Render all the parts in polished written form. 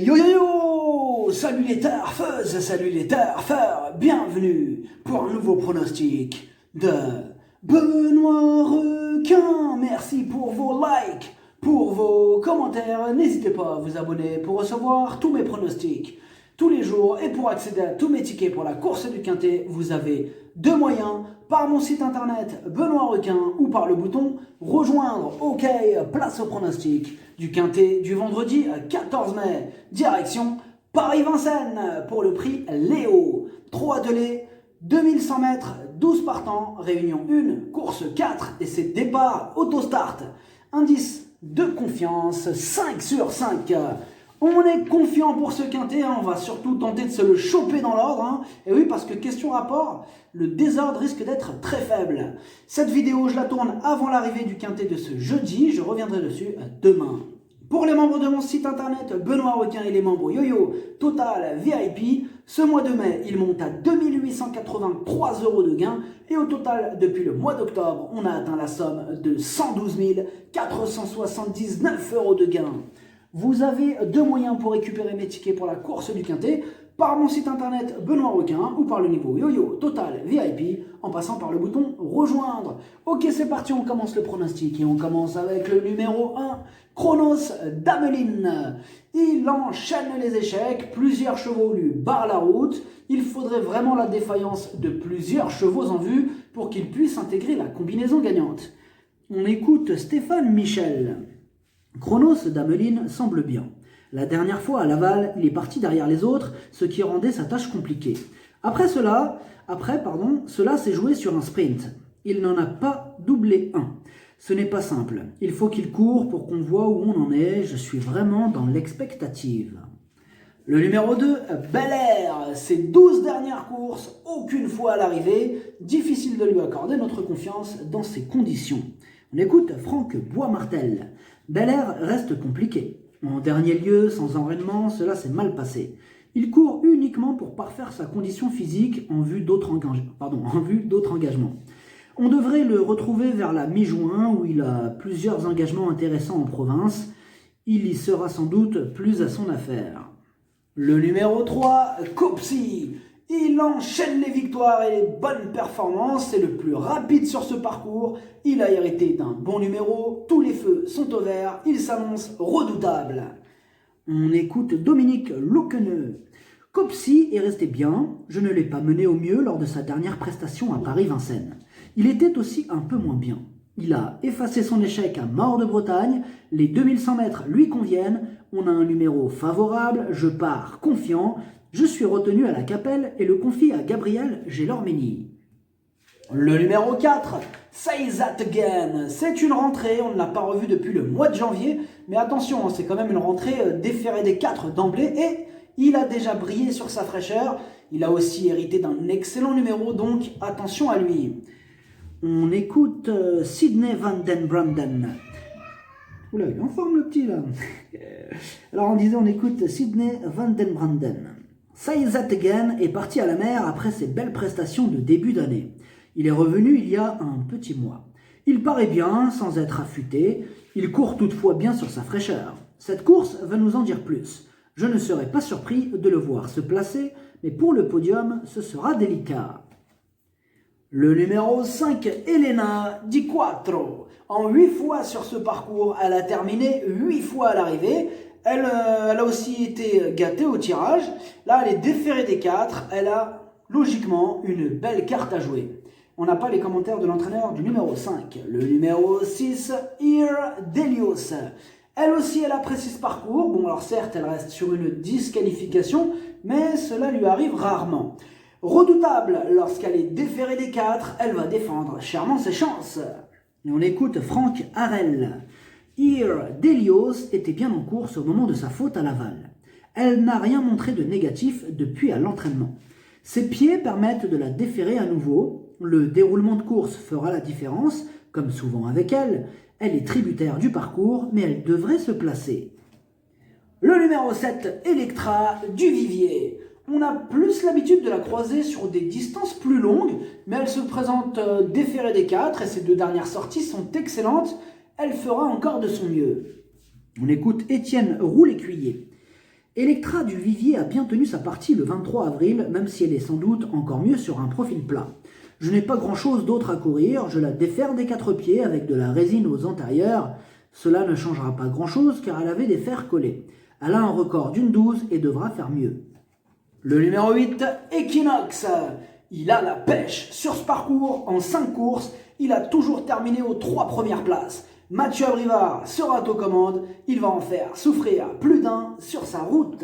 Yo yo yo! Salut les turfeuses, salut les turfeurs, bienvenue pour un nouveau pronostic de Benoît Requin. Merci pour vos likes, pour vos commentaires. N'hésitez pas à vous abonner pour recevoir tous mes pronostics tous les jours. Et pour accéder à tous mes tickets pour la course du Quintet, vous avez deux moyens. Par mon site internet Benoît Requin ou par le bouton rejoindre. Ok, place au pronostic du Quintet du vendredi 14 mai. Direction Paris-Vincennes pour le prix Léo. 3 attelés, 2100 mètres, 12 partants, réunion 1, course 4 et c'est départ autostart. Indice de confiance 5 sur 5. On est confiant pour ce Quintet, on va surtout tenter de se le choper dans l'ordre. Et oui, parce que question rapport, le désordre risque d'être très faible. Cette vidéo, je la tourne avant l'arrivée du Quintet de ce jeudi, je reviendrai dessus demain. Pour les membres de mon site internet Benoît Requin et les membres YoYo Total VIP, ce mois de mai, il monte à 2883 € de gain et au total, depuis le mois d'octobre, on a atteint la somme de 112 479 € de gain. Vous avez deux moyens pour récupérer mes tickets pour la course du Quintet, par mon site internet Benoît Requin ou par le niveau YoYo Total VIP en passant par le bouton rejoindre. Ok, c'est parti, on commence le pronostic et on commence avec le numéro 1, Chronos d'Ameline. Il enchaîne les échecs, plusieurs chevaux lui barrent la route. Il faudrait vraiment la défaillance de plusieurs chevaux en vue pour qu'il puisse intégrer la combinaison gagnante. On écoute Stéphane Michel. Chronos d'Ameline semble bien. La dernière fois à Laval, il est parti derrière les autres, ce qui rendait sa tâche compliquée. Cela s'est joué sur un sprint. Il n'en a pas doublé un. Ce n'est pas simple. Il faut qu'il court pour qu'on voit où on en est. Je suis vraiment dans l'expectative. Le numéro 2, Bel Air. Ses 12 dernières courses, aucune fois à l'arrivée. Difficile de lui accorder notre confiance dans ces conditions. On écoute Franck Boismartel. Bel Air reste compliqué. En dernier lieu, sans enraînement, cela s'est mal passé. Il court uniquement pour parfaire sa condition physique en vue d'autres engagements. On devrait le retrouver vers la mi-juin où il a plusieurs engagements intéressants en province. Il y sera sans doute plus à son affaire. Le numéro 3, Copsy. Il enchaîne les victoires et les bonnes performances, c'est le plus rapide sur ce parcours, il a hérité d'un bon numéro, tous les feux sont au vert, il s'annonce redoutable. On écoute Dominique Louqueneux. Copsy est resté bien, je ne l'ai pas mené au mieux lors de sa dernière prestation à Paris-Vincennes. Il était aussi un peu moins bien. Il a effacé son échec à Maure de Bretagne, les 2100 mètres lui conviennent, on a un numéro favorable, je pars confiant. Je suis retenu à la Capelle et le confie à Gabriel Gélormény. Le numéro 4, Say That Again. C'est une rentrée, on ne l'a pas revu depuis le mois de janvier, mais attention, c'est quand même une rentrée déférée des 4 d'emblée et il a déjà brillé sur sa fraîcheur. Il a aussi hérité d'un excellent numéro, donc attention à lui. On écoute Sydney Van Den Branden. Oula, il est en forme le petit là. Alors on écoute Sydney Van Den Branden. Say That Again est parti à la mer après ses belles prestations de début d'année. Il est revenu il y a un petit mois. Il paraît bien, sans être affûté. Il court toutefois bien sur sa fraîcheur. Cette course va nous en dire plus. Je ne serais pas surpris de le voir se placer, mais pour le podium, ce sera délicat. Le numéro 5, Elena Di Quattro. En 8 fois sur ce parcours, elle a terminé 8 fois à l'arrivée. Elle a aussi été gâtée au tirage. Là, elle est déférée des 4. Elle a logiquement une belle carte à jouer. On n'a pas les commentaires de l'entraîneur du numéro 5. Le numéro 6, Ir Delios. Elle aussi, elle apprécie ce parcours. Bon, alors certes, elle reste sur une disqualification, mais cela lui arrive rarement. Redoutable, lorsqu'elle est déférée des 4, elle va défendre chèrement ses chances. Et on écoute Franck Harel. Ir Delios était bien en course au moment de sa faute à Laval. Elle n'a rien montré de négatif depuis à l'entraînement. Ses pieds permettent de la déférer à nouveau. Le déroulement de course fera la différence, comme souvent avec elle. Elle est tributaire du parcours, mais elle devrait se placer. Le numéro 7, Electra du Vivier. On a plus l'habitude de la croiser sur des distances plus longues, mais elle se présente déférée des 4 et ses 2 dernières sorties sont excellentes. Elle fera encore de son mieux. On écoute Étienne Roulécuyer. Electra du Vivier a bien tenu sa partie le 23 avril, même si elle est sans doute encore mieux sur un profil plat. Je n'ai pas grand-chose d'autre à courir, je la défère des 4 pieds avec de la résine aux antérieurs. Cela ne changera pas grand-chose car elle avait des fers collés. Elle a un record d'une 12 et devra faire mieux. Le numéro 8, Equinox. Il a la pêche. Sur ce parcours, en 5 courses, il a toujours terminé aux 3 premières places. Mathieu Abrivard sera aux commandes, il va en faire souffrir plus d'un sur sa route.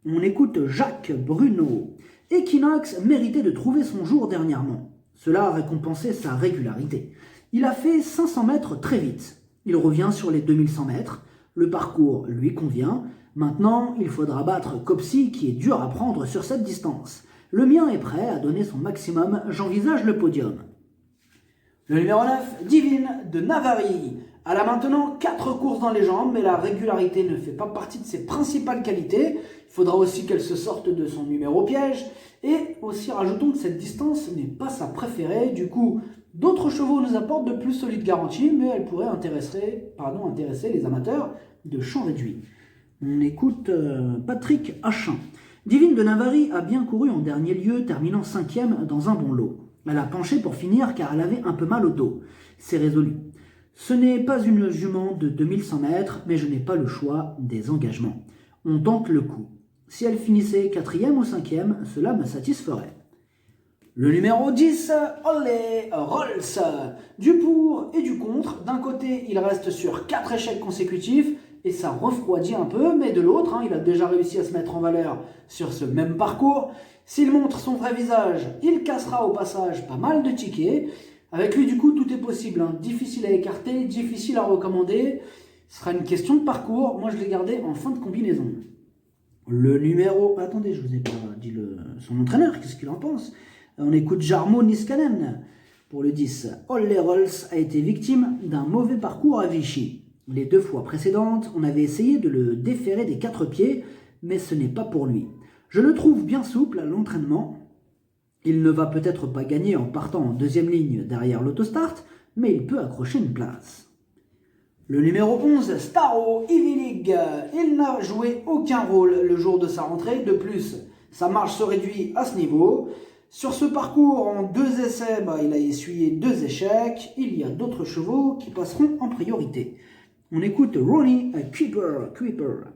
On écoute Jacques Bruno. Equinox méritait de trouver son jour dernièrement. Cela a récompensé sa régularité. Il a fait 500 mètres très vite. Il revient sur les 2100 mètres. Le parcours lui convient. Maintenant, il faudra battre Copsy qui est dur à prendre sur cette distance. Le mien est prêt à donner son maximum, j'envisage le podium. Le numéro 9, Divine de Navarri. Elle a maintenant 4 courses dans les jambes, mais la régularité ne fait pas partie de ses principales qualités. Il faudra aussi qu'elle se sorte de son numéro piège. Et aussi rajoutons que cette distance n'est pas sa préférée. Du coup, d'autres chevaux nous apportent de plus solides garanties, mais elle pourrait intéresser les amateurs de champ réduit. On écoute Patrick Hachin. Divine de Navarri a bien couru en dernier lieu, terminant 5e dans un bon lot. Elle a penché pour finir car elle avait un peu mal au dos. C'est résolu. Ce n'est pas une jument de 2100 mètres, mais je n'ai pas le choix des engagements. On tente le coup. Si elle finissait 4e ou 5e, cela me satisferait. Le numéro 10, Olé Rolls. Du pour et du contre. D'un côté, il reste sur 4 échecs consécutifs et ça refroidit un peu, mais de l'autre, il a déjà réussi à se mettre en valeur sur ce même parcours. S'il montre son vrai visage, il cassera au passage pas mal de tickets. Avec lui, du coup, tout est possible. Difficile à écarter, difficile à recommander. Ce sera une question de parcours. Moi, je l'ai gardé en fin de combinaison. Le numéro... Attendez, je vous ai pas dit son entraîneur. Qu'est-ce qu'il en pense? On écoute Jarmo Niskanen pour le 10. Olé Rolls a été victime d'un mauvais parcours à Vichy. Les 2 fois précédentes, on avait essayé de le déférer des 4 pieds, mais ce n'est pas pour lui. Je le trouve bien souple à l'entraînement. Il ne va peut-être pas gagner en partant en 2e ligne derrière l'autostart, mais il peut accrocher une place. Le numéro 11, Staro Ivilig. Il n'a joué aucun rôle le jour de sa rentrée. De plus, sa marge se réduit à ce niveau. Sur ce parcours, en 2 essais, il a essuyé 2 échecs. Il y a d'autres chevaux qui passeront en priorité. On écoute Ronnie Creeper.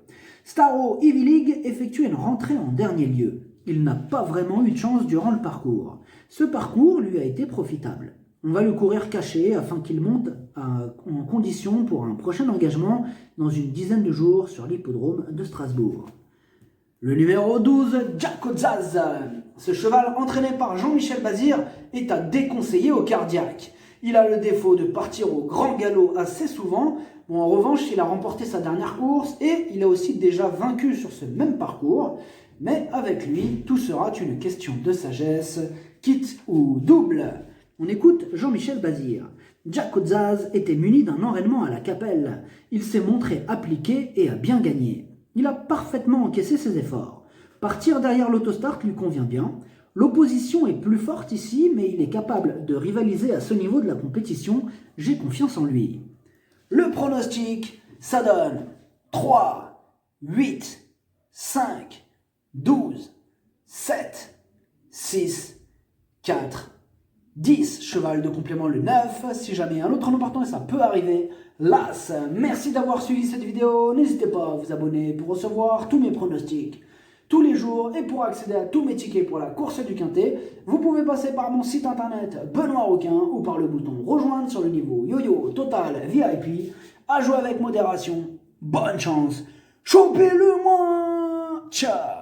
Staro Ivilig effectue une rentrée en dernier lieu. Il n'a pas vraiment eu de chance durant le parcours. Ce parcours lui a été profitable. On va le courir caché afin qu'il monte en condition pour un prochain engagement dans une dizaine de jours sur l'hippodrome de Strasbourg. Le numéro 12, Jakozaz. Ce cheval entraîné par Jean-Michel Bazir est à déconseiller au cardiaque. Il a le défaut de partir au grand galop assez souvent. Bon, en revanche, il a remporté sa dernière course et il a aussi déjà vaincu sur ce même parcours. Mais avec lui, tout sera une question de sagesse, quitte ou double. On écoute Jean-Michel Bazir. Jakozaz était muni d'un enraînement à la Capelle. Il s'est montré appliqué et a bien gagné. Il a parfaitement encaissé ses efforts. Partir derrière l'autostart lui convient bien. L'opposition est plus forte ici, mais il est capable de rivaliser à ce niveau de la compétition. J'ai confiance en lui. Le pronostic, ça donne 3, 8, 5, 12, 7, 6, 4, 10. Cheval de complément le 9. Si jamais un autre nom partant, et ça peut arriver, l'As. Merci d'avoir suivi cette vidéo. N'hésitez pas à vous abonner pour recevoir tous mes pronostics tous les jours et pour accéder à tous mes tickets pour la course du Quintet. Vous pouvez passer par mon site internet Benoît Roquin ou par le bouton rejoindre sur le niveau Yo-Yo Total VIP. À jouer avec modération. Bonne chance. Chopez-le moi. Ciao.